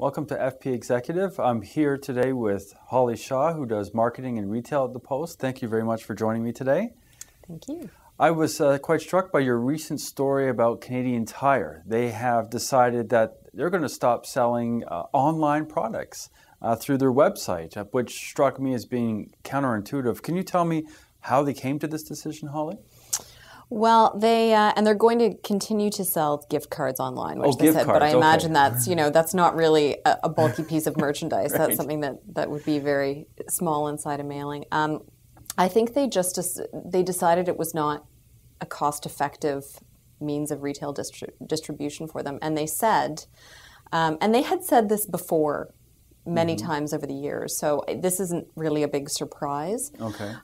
Welcome to FP Executive. I'm here today with Hollie Shaw, who does marketing and retail at the Post. Thank you very much for joining me today. Thank you. I was quite struck by your recent story about Canadian Tire. They have decided that they're going to stop selling online products through their website, which struck me as being counterintuitive. Can you tell me how they came to this decision, Hollie? Well, they're going to continue to sell gift cards online, which they said. Cards, but I imagine okay. that's not really a bulky piece of merchandise. Right. That's something that would be very small inside a mailing. I think they decided it was not a cost-effective means of retail distribution for them, and they said, and they had said this before many times over the years. So this isn't really a big surprise. Okay.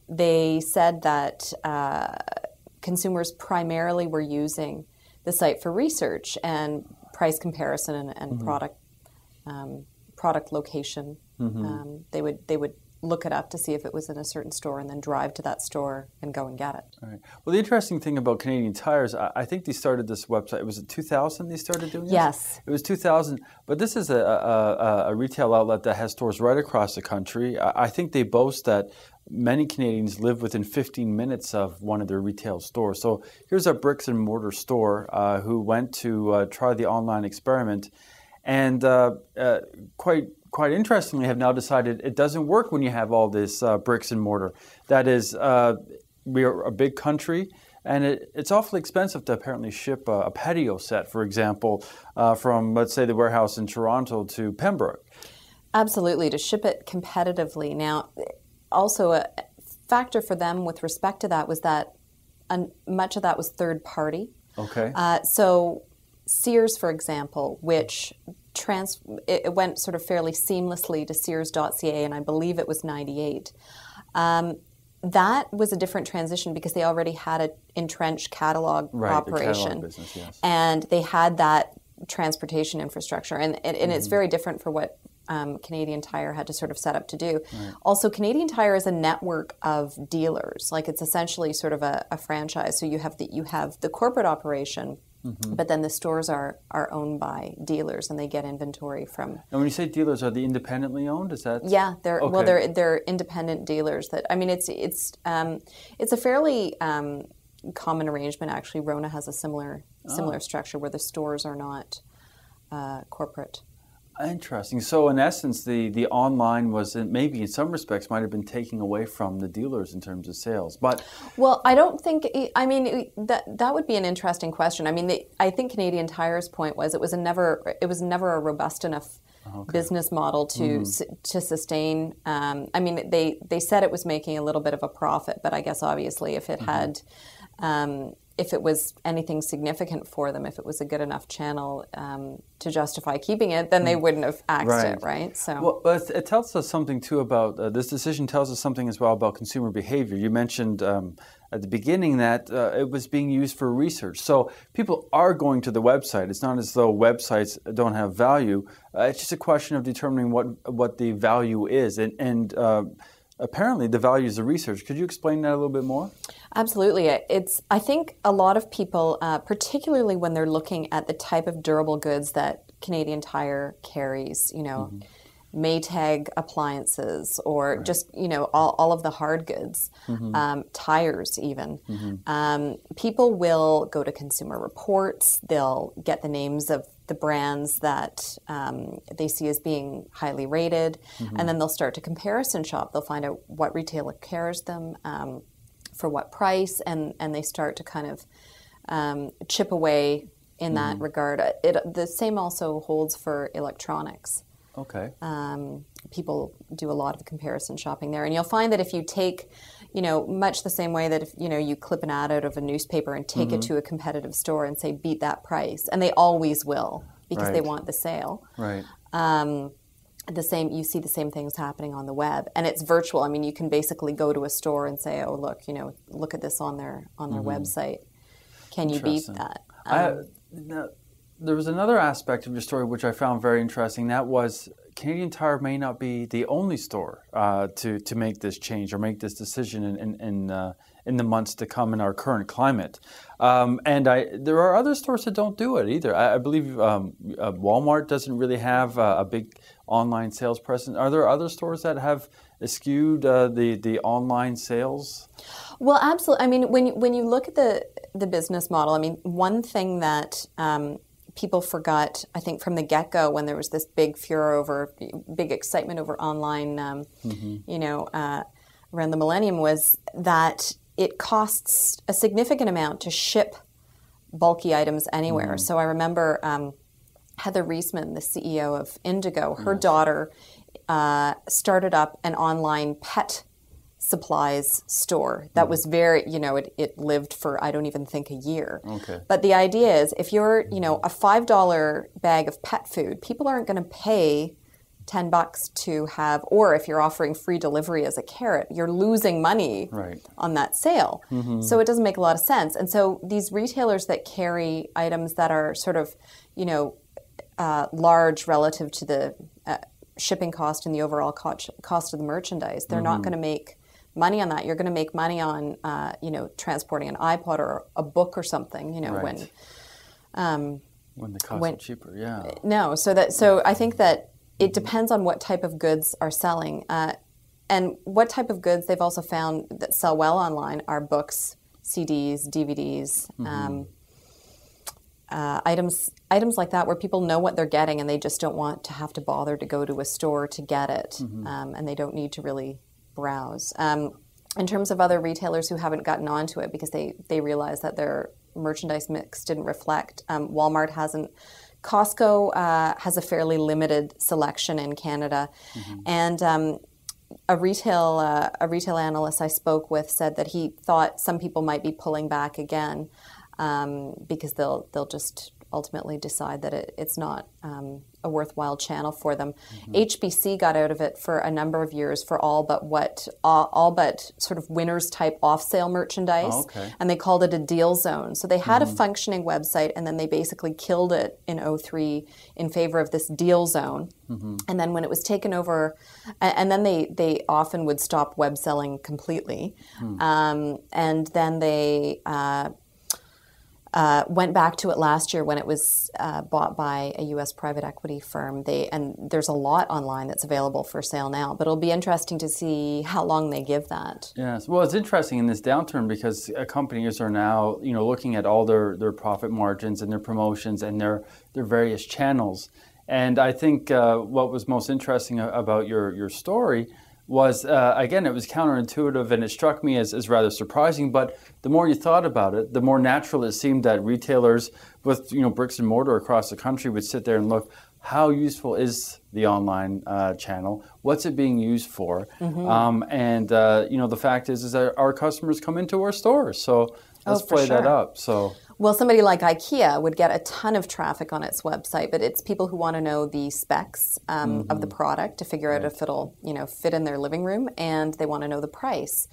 They said that consumers primarily were using the site for research and price comparison and product location. They would look it up to see if it was in a certain store and then drive to that store and go and get it. All right. Well, the interesting thing about Canadian Tires, I think they started this website, was it 2000 they started doing this? Yes. It was 2000, but this is a retail outlet that has stores right across the country. I think they boast that many Canadians live within 15 minutes of one of their retail stores. So here's a bricks and mortar store who went to try the online experiment and quite interestingly have now decided it doesn't work when you have all this bricks and mortar. That is, we are a big country, and it's awfully expensive to apparently ship a patio set, for example, from, let's say, the warehouse in Toronto to Pembroke. Absolutely, to ship it competitively. Now, also a factor for them with respect to that was that much of that was third party. Okay. So Sears, for example, which it went sort of fairly seamlessly to Sears.ca, and I believe it was 98. That was a different transition because they already had an entrenched catalog operation. The catalog business, yes. And they had that transportation infrastructure. And it's very different for what Canadian Tire had to sort of set up to do. Right. Also, Canadian Tire is a network of dealers. Like, it's essentially sort of a franchise. So you have the corporate operation, but then the stores are owned by dealers, and they get inventory from. And when you say dealers, are they independently owned? Is that? Yeah, they're independent dealers. It's a fairly common arrangement actually. Rona has a similar structure where the stores are not corporate. Interesting. So in essence, the online was maybe in some respects might have been taking away from the dealers in terms of sales. But well, I don't think. I mean, that would be an interesting question. I mean, I think Canadian Tire's point was it was never a robust enough business model to sustain. I mean, they said it was making a little bit of a profit, but I guess obviously if it had. If it was anything significant for them, if it was a good enough channel to justify keeping it, then they wouldn't have axed it, right? So, well, but it tells us something too about this decision. Tells us something as well about consumer behavior. You mentioned at the beginning that it was being used for research. So people are going to the website. It's not as though websites don't have value. It's just a question of determining what the value is, and apparently the value is the research. Could you explain that a little bit more? Absolutely. I think a lot of people, particularly when they're looking at the type of durable goods that Canadian Tire carries, Maytag appliances or just, all of the hard goods, tires even. People will go to Consumer Reports. They'll get the names of the brands that they see as being highly rated, and then they'll start to comparison shop. They'll find out what retailer carries them, for what price, and they start to kind of chip away in that regard. The same also holds for electronics. Okay. People do a lot of comparison shopping there, and you'll find that if you take, much the same way that if you clip an ad out of a newspaper and take it to a competitive store and say beat that price, and they always will because they want the sale. Right. You see the same things happening on the web, and it's virtual. I mean, you can basically go to a store and say, "Oh, look at this on their website. Can you beat that?" There was another aspect of your story which I found very interesting. That was Canadian Tire may not be the only store to make this change or make this decision in the months to come in our current climate. There are other stores that don't do it either. I believe Walmart doesn't really have a big online sales presence. Are there other stores that have eschewed the online sales? Well, absolutely. I mean, when you look at the business model, I mean, one thing that people forgot, I think, from the get-go when there was this big big excitement over online, around the millennium, was that it costs a significant amount to ship bulky items anywhere. So I remember Heather Reisman, the CEO of Indigo, her daughter started up an online pet supplies store that was very, it lived for, I don't even think, a year. Okay. But the idea is, if you're, a $5 bag of pet food, people aren't going to pay $10 to have, or if you're offering free delivery as a carrot, you're losing money on that sale. So it doesn't make a lot of sense. And so these retailers that carry items that are sort of, large relative to the shipping cost and the overall cost of the merchandise, they're not going to make money on that. You're going to make money on, transporting an iPod or a book or something, when the costs are cheaper, yeah. No, so I think that it depends on what type of goods are selling. And what type of goods they've also found that sell well online are books, CDs, DVDs, items like that where people know what they're getting and they just don't want to have to bother to go to a store to get it, and they don't need to really browse. In terms of other retailers who haven't gotten onto it because they realize that their merchandise mix didn't reflect, Walmart hasn't. Costco has a fairly limited selection in Canada, and a retail analyst I spoke with said that he thought some people might be pulling back again because they'll just ultimately decide that it's not a worthwhile channel for them. HBC got out of it for a number of years for all but sort of winners type off sale merchandise, and they called it a deal zone. So they had a functioning website, and then they basically killed it in 2003 in favor of this deal zone. And then when it was taken over, and then they often would stop web selling completely, and then they went back to it last year when it was bought by a U.S. private equity firm. And there's a lot online that's available for sale now, but it'll be interesting to see how long they give that. Yes, well, it's interesting in this downturn because companies are now, looking at all their profit margins and their promotions and their various channels. And I think what was most interesting about your story was, again, it was counterintuitive and it struck me as rather surprising, but the more you thought about it, the more natural it seemed that retailers with bricks and mortar across the country would sit there and look, how useful is the online channel? What's it being used for? The fact is that our customers come into our stores, so let's play that up. So. Well, somebody like IKEA would get a ton of traffic on its website, but it's people who want to know the specs of the product to figure out if it'll, fit in their living room, and they want to know the price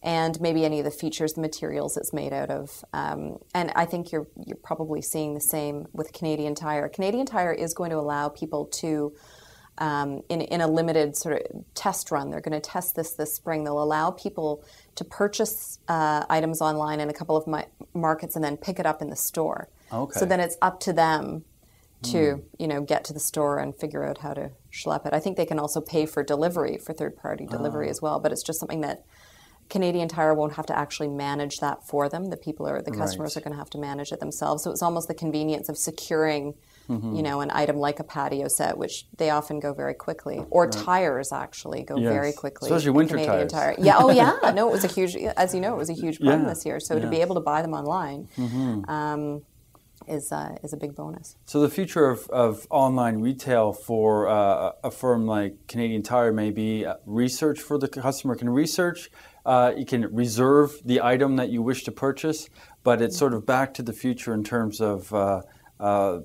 and maybe any of the features, the materials it's made out of. And I think you're probably seeing the same with Canadian Tire. Canadian Tire is going to allow people to, in a limited sort of test run, they're going to test this spring. They'll allow people to purchase items online in a couple of markets and then pick it up in the store. Okay. So then it's up to them to get to the store and figure out how to schlep it. I think they can also pay for delivery, for third-party delivery as well, but it's just something that Canadian Tire won't have to actually manage that for them. The customers are going to have to manage it themselves. So it's almost the convenience of securing an item like a patio set, which they often go very quickly, or tires actually go very quickly. Especially winter Canadian tires. Yeah. Oh, yeah. No, it was a huge, as you know, it was a huge problem this year. So to be able to buy them online is a big bonus. So the future of online retail for a firm like Canadian Tire may be research for the customer can research. You can reserve the item that you wish to purchase, but it's sort of back to the future in terms of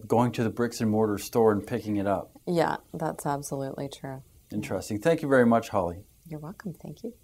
going to the bricks and mortar store and picking it up. Yeah, that's absolutely true. Interesting. Thank you very much, Hollie. You're welcome. Thank you.